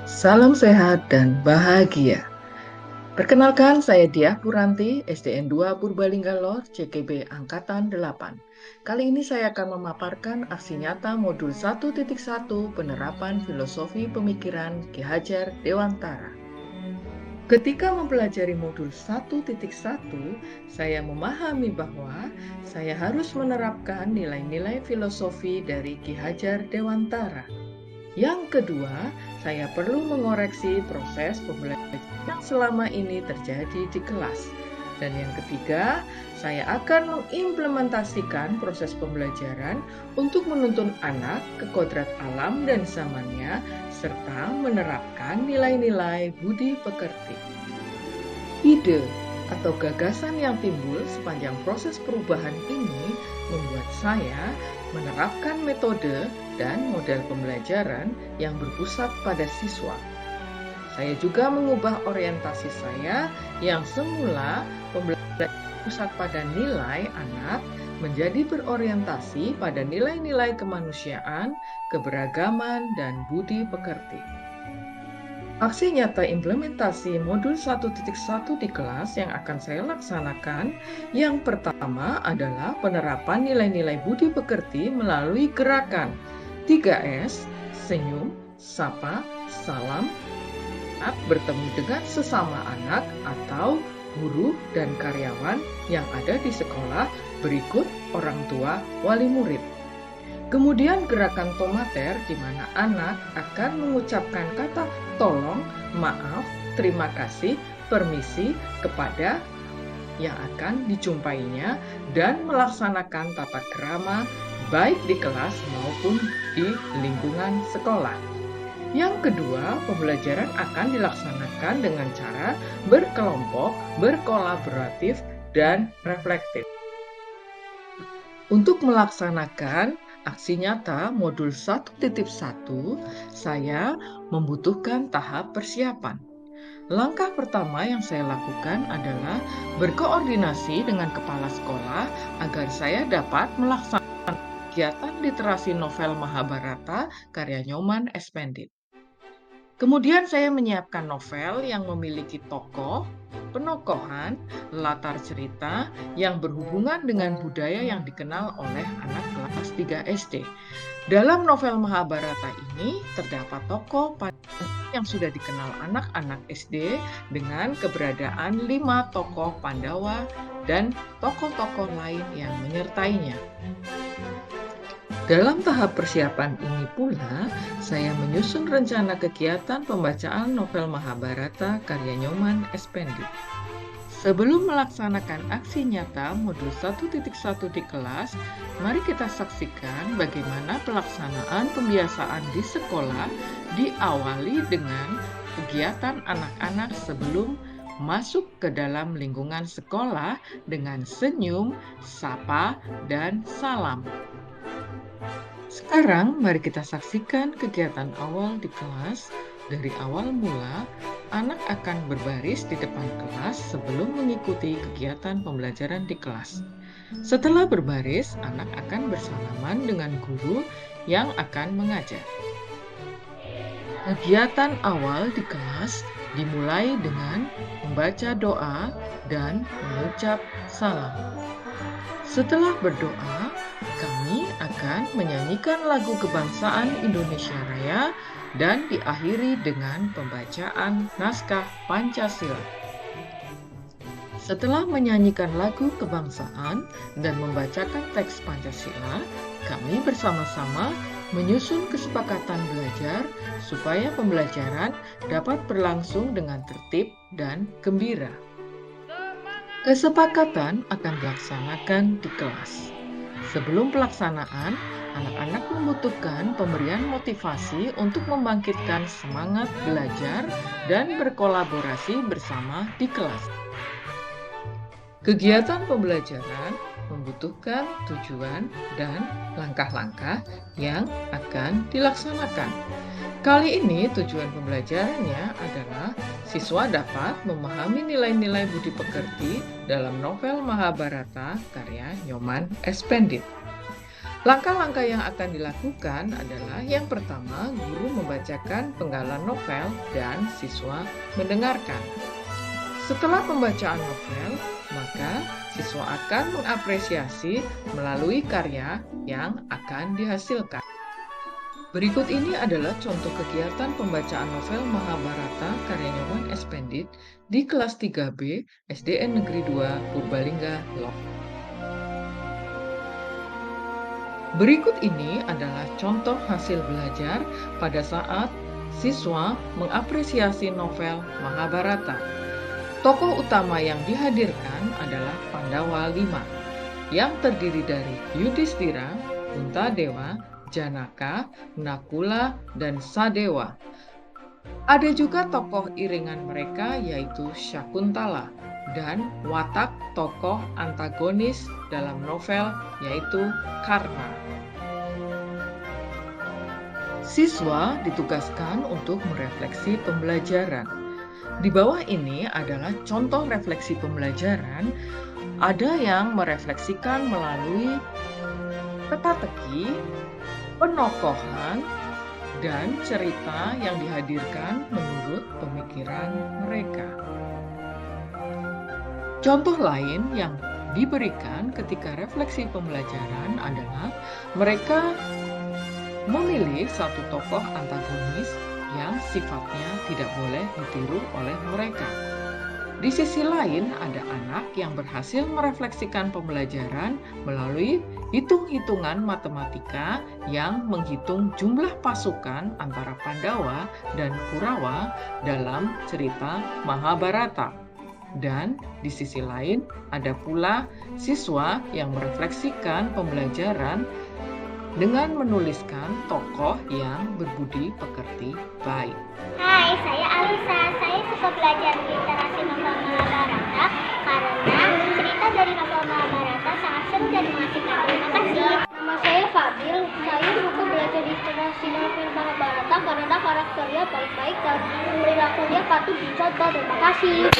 Salam sehat dan bahagia. Perkenalkan, saya Diah Puranti, SDN 2 Purbalingga Lor, CKB Angkatan 8. Kali ini saya akan memaparkan aksi nyata modul 1.1 penerapan filosofi pemikiran Ki Hajar Dewantara. Ketika mempelajari modul 1.1, saya memahami bahwa saya harus menerapkan nilai-nilai filosofi dari Ki Hajar Dewantara. Yang kedua, saya perlu mengoreksi proses pembelajaran yang selama ini terjadi di kelas. Dan yang ketiga, saya akan mengimplementasikan proses pembelajaran untuk menuntun anak ke kodrat alam dan zamannya, serta menerapkan nilai-nilai budi pekerti. Ide atau gagasan yang timbul sepanjang proses perubahan ini membuat saya menerapkan metode dan model pembelajaran yang berpusat pada siswa. Saya juga mengubah orientasi saya yang semula pembelajaran pusat pada nilai anak menjadi berorientasi pada nilai-nilai kemanusiaan, keberagaman, dan budi pekerti. Aksi nyata implementasi modul 1.1 di kelas yang akan saya laksanakan, yang pertama adalah penerapan nilai-nilai budi pekerti melalui gerakan 3S, senyum, sapa, salam, saat bertemu dengan sesama anak atau guru dan karyawan yang ada di sekolah berikut orang tua wali murid. Kemudian gerakan tomater di mana anak akan mengucapkan kata tolong, maaf, terima kasih, permisi kepada yang akan dijumpainya dan melaksanakan tata krama baik di kelas maupun di lingkungan sekolah. Yang kedua, pembelajaran akan dilaksanakan dengan cara berkelompok, berkolaboratif, dan reflektif. Untuk melaksanakan aksi nyata modul 1.1, saya membutuhkan tahap persiapan. Langkah pertama yang saya lakukan adalah berkoordinasi dengan kepala sekolah agar saya dapat melaksanakan kegiatan literasi novel Mahabharata karya Nyoman Expanded. Kemudian saya menyiapkan novel yang memiliki tokoh, penokohan, latar cerita yang berhubungan dengan budaya yang dikenal oleh anak kelas 3 SD. Dalam novel Mahabharata ini terdapat tokoh yang sudah dikenal anak-anak SD dengan keberadaan 5 tokoh Pandawa dan tokoh-tokoh lain yang menyertainya. Dalam tahap persiapan ini pula, saya menyusun rencana kegiatan pembacaan novel Mahabharata karya Nyoman Expanded. Sebelum melaksanakan aksi nyata modul 1.1 di kelas, mari kita saksikan bagaimana pelaksanaan pembiasaan di sekolah diawali dengan kegiatan anak-anak sebelum masuk ke dalam lingkungan sekolah dengan senyum, sapa, dan salam. Sekarang mari kita saksikan kegiatan awal di kelas. Dari awal mula, anak akan berbaris di depan kelas sebelum mengikuti kegiatan pembelajaran di kelas. Setelah berbaris, anak akan bersalaman dengan guru yang akan mengajar. Kegiatan awal di kelas dimulai dengan membaca doa dan mengucap salam. Setelah berdoa, kami akan menyanyikan lagu kebangsaan Indonesia Raya dan diakhiri dengan pembacaan naskah Pancasila. Setelah menyanyikan lagu kebangsaan dan membacakan teks Pancasila, kami bersama-sama menyusun kesepakatan belajar supaya pembelajaran dapat berlangsung dengan tertib dan gembira. Kesepakatan akan dilaksanakan di kelas. Sebelum pelaksanaan, anak-anak membutuhkan pemberian motivasi untuk membangkitkan semangat belajar dan berkolaborasi bersama di kelas. Kegiatan pembelajaran membutuhkan tujuan dan langkah-langkah yang akan dilaksanakan. Kali ini tujuan pembelajarannya adalah siswa dapat memahami nilai-nilai budi pekerti dalam novel Mahabharata karya Nyoman Expanded. Langkah-langkah yang akan dilakukan adalah yang pertama, guru membacakan penggalan novel dan siswa mendengarkan. Setelah pembacaan novel, maka siswa akan mengapresiasi melalui karya yang akan dihasilkan. Berikut ini adalah contoh kegiatan pembacaan novel Mahabharata karya Nyoman Espendit di kelas 3B SDN Negeri 2 Purbalingga, Lombok. Berikut ini adalah contoh hasil belajar pada saat siswa mengapresiasi novel Mahabharata. Tokoh utama yang dihadirkan adalah Pandawa 5, yang terdiri dari Yudhistira, Puntadewa, Janaka, Nakula, dan Sadewa. Ada juga tokoh iringan mereka yaitu Syakuntala dan watak tokoh antagonis dalam novel yaitu Karna. Siswa ditugaskan untuk merefleksi pembelajaran. Di bawah ini adalah contoh refleksi pembelajaran. Ada yang merefleksikan melalui teka-teki, penokohan, dan cerita yang dihadirkan menurut pemikiran mereka. Contoh lain yang diberikan ketika refleksi pembelajaran adalah mereka memilih satu tokoh antagonis yang sifatnya tidak boleh ditiru oleh mereka. Di sisi lain, ada anak yang berhasil merefleksikan pembelajaran melalui hitung-hitungan matematika yang menghitung jumlah pasukan antara Pandawa dan Kurawa dalam cerita Mahabharata. Dan di sisi lain, ada pula siswa yang merefleksikan pembelajaran dengan menuliskan tokoh yang berbudi pekerti baik. Hai, saya Alisa. Saya suka belajar literasi novel Mahabharata karena cerita dari novel Mahabharata sangat seru dan mengasihkan. Terima kasih. Nama saya Fadil. Saya suka belajar literasi novel Mahabharata karena karakternya baik-baik dan perilakunya patut dicontoh. Terima kasih.